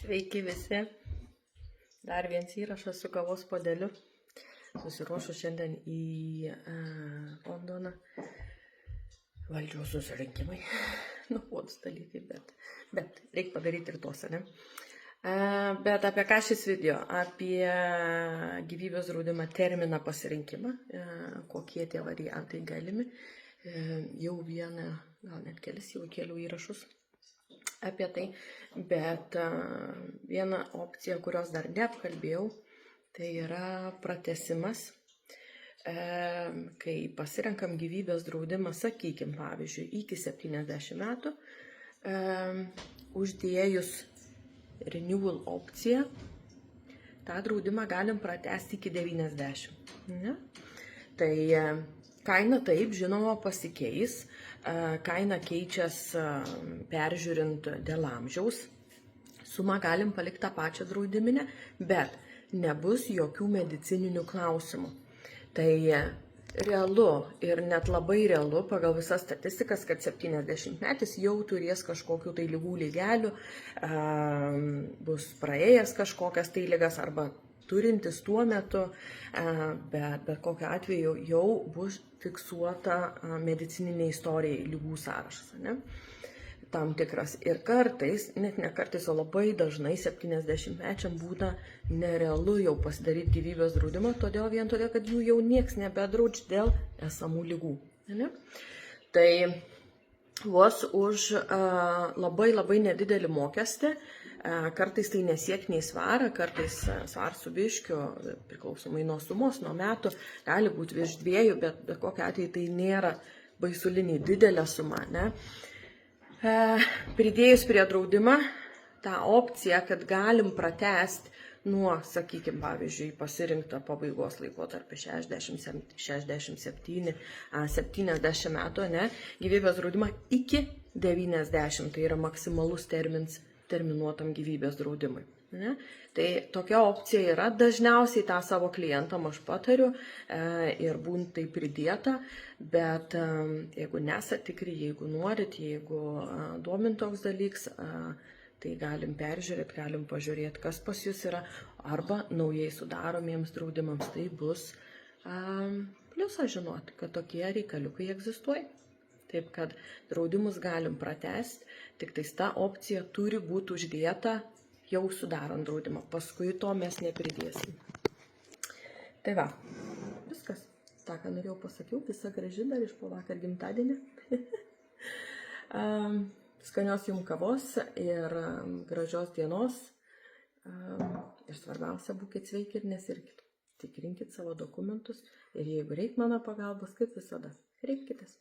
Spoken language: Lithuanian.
Sveiki visi. Dar vienas įrašas su kavos puodeliu. Susiruošiu šiandien į Londoną. Valdžios susirinkimai. Nuobodūs dalykai, bet reikia padaryti ir tuos, ne? Bet apie ką šis video? Apie gyvybės draudimą terminą pasirinkimą, kokie tie variantai galimi. Jau vieną, gal net kelis jau kelių įrašus apie tai, bet viena opcija, kurios dar neapkalbėjau, tai yra pratęsimas, kai pasirenkam gyvybės draudimą, sakykim, pavyzdžiui, iki 70 metų, uždėjus renewal opciją, tą draudimą galim pratęsti iki 90. Ne? Tai kaina taip, žinoma, pasikeis. Kaina keičias peržiūrint dėl amžiaus. Sumą galim palikti tą pačią draudiminę, bet nebus jokių medicininių klausimų. Tai realu ir net labai realu pagal visas statistikas, kad 70-metis jau turės kažkokių tai ligų lygelių, bus praėjęs kažkokias tai ligas arba turintis tuo metu, bet kokiu atveju jau bus fiksuota medicininė istorija lygų sąrašas, ne? Tam tikras. Ir kartais, net ne kartais, o labai dažnai 70-mečiam būna nerealu jau pasidaryti gyvybės draudimą, vien todėl, kad jų jau nieks nebedraudž dėl esamų lygų. Ne? Tai vos už labai nedidelį mokestį, kartais tai nesiek nei svarą, kartais svar su biškiu, priklausomai nuo sumos, nuo metų, gali būti virš 2, bet kokiu atveju tai nėra baisuliniai didelė suma. Ne? Pridėjus prie draudimą tą opciją, kad galim pratęsti nuo, sakykime, pavyzdžiui, pasirinktą pabaigos laikotarpį 67, 70 metų, ne, gyvybės draudimą iki 90, tai yra maksimalus terminuotam gyvybės draudimui. Ne? Tai tokia opcija yra, dažniausiai tą savo klientam aš patariu ir būna tai pridėta, bet jeigu nesat tikri, jeigu norit, jeigu domint toks dalyks, tai galim peržiūrėti, galim pažiūrėti, kas pas jūs yra, arba naujai sudaromiems draudimams tai bus pliusas žinoti, kad tokie reikaliukai egzistuoja. Taip, kad draudimus galim pratęsti, tik tais ta opcija turi būti uždėta jau sudarant draudimą, paskui to mes nepridėsim. Tai va, viskas. Ta, ką norėjau pasakiau, visa graži dar iš po vakar gimtadienį. Skanios jums kavos ir gražios dienos. Ir svarbiausia, būkit sveiki ir nesirkit. Tikrinkit savo dokumentus ir jeigu reikia mano pagalbos, kaip visada, kreipkitės.